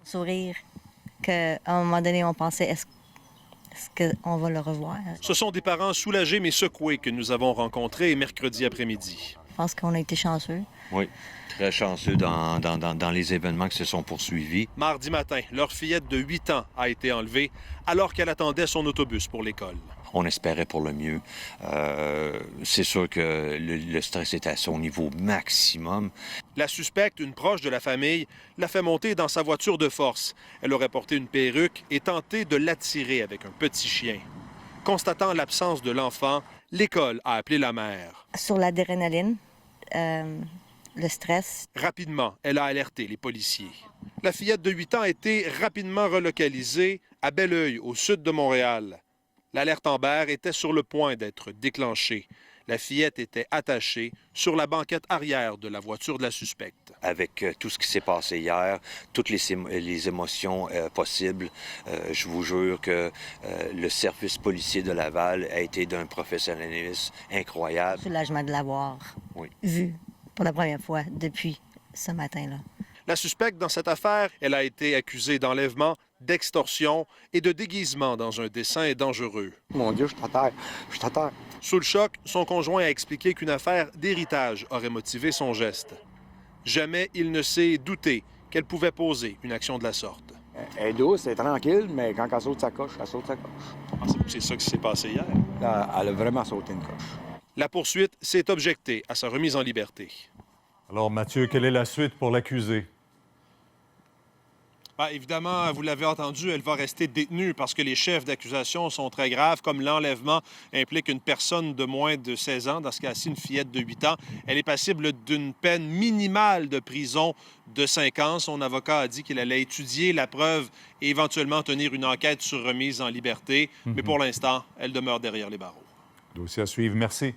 Sourire, qu'à un moment donné, on pensait, est-ce qu'on va le revoir? Ce sont des parents soulagés mais secoués que nous avons rencontrés mercredi après-midi. Je pense qu'on a été chanceux. Oui, très chanceux dans les événements qui se sont poursuivis. Mardi matin, leur fillette de 8 ans a été enlevée alors qu'elle attendait son autobus pour l'école. On espérait pour le mieux. C'est sûr que le stress était à son niveau maximum. La suspecte, une proche de la famille, l'a fait monter dans sa voiture de force. Elle aurait porté une perruque et tenté de l'attirer avec un petit chien. Constatant l'absence de l'enfant, l'école a appelé la mère. Sur l'adrénaline, le stress. Rapidement, elle a alerté les policiers. La fillette de 8 ans a été rapidement relocalisée à Belleuil, au sud de Montréal. L'alerte Amber était sur le point d'être déclenchée. La fillette était attachée sur la banquette arrière de la voiture de la suspecte. Avec tout ce qui s'est passé hier, toutes les émotions possibles, je vous jure que le service policier de Laval a été d'un professionnalisme incroyable. Soulagement de l'avoir vu pour la première fois depuis ce matin-là. La suspecte dans cette affaire, elle a été accusée d'enlèvement, d'extorsion et de déguisement dans un dessein dangereux. Mon Dieu, je suis à terre. Sous le choc, son conjoint a expliqué qu'une affaire d'héritage aurait motivé son geste. Jamais il ne s'est douté qu'elle pouvait poser une action de la sorte. Elle est douce, elle est tranquille, mais quand elle saute sa coche, elle saute sa coche. Pensez-vous que c'est ça qui s'est passé hier? Là, elle a vraiment sauté une coche. La poursuite s'est objectée à sa remise en liberté. Alors, Mathieu, quelle est la suite pour l'accusée? Évidemment, vous l'avez entendu, elle va rester détenue parce que les chefs d'accusation sont très graves, comme l'enlèvement implique une personne de moins de 16 ans, dans ce cas-ci une fillette de 8 ans. Elle est passible d'une peine minimale de prison de 5 ans. Son avocat a dit qu'il allait étudier la preuve et éventuellement tenir une enquête sur remise en liberté. Mais pour l'instant, elle demeure derrière les barreaux. Dossier à suivre. Merci.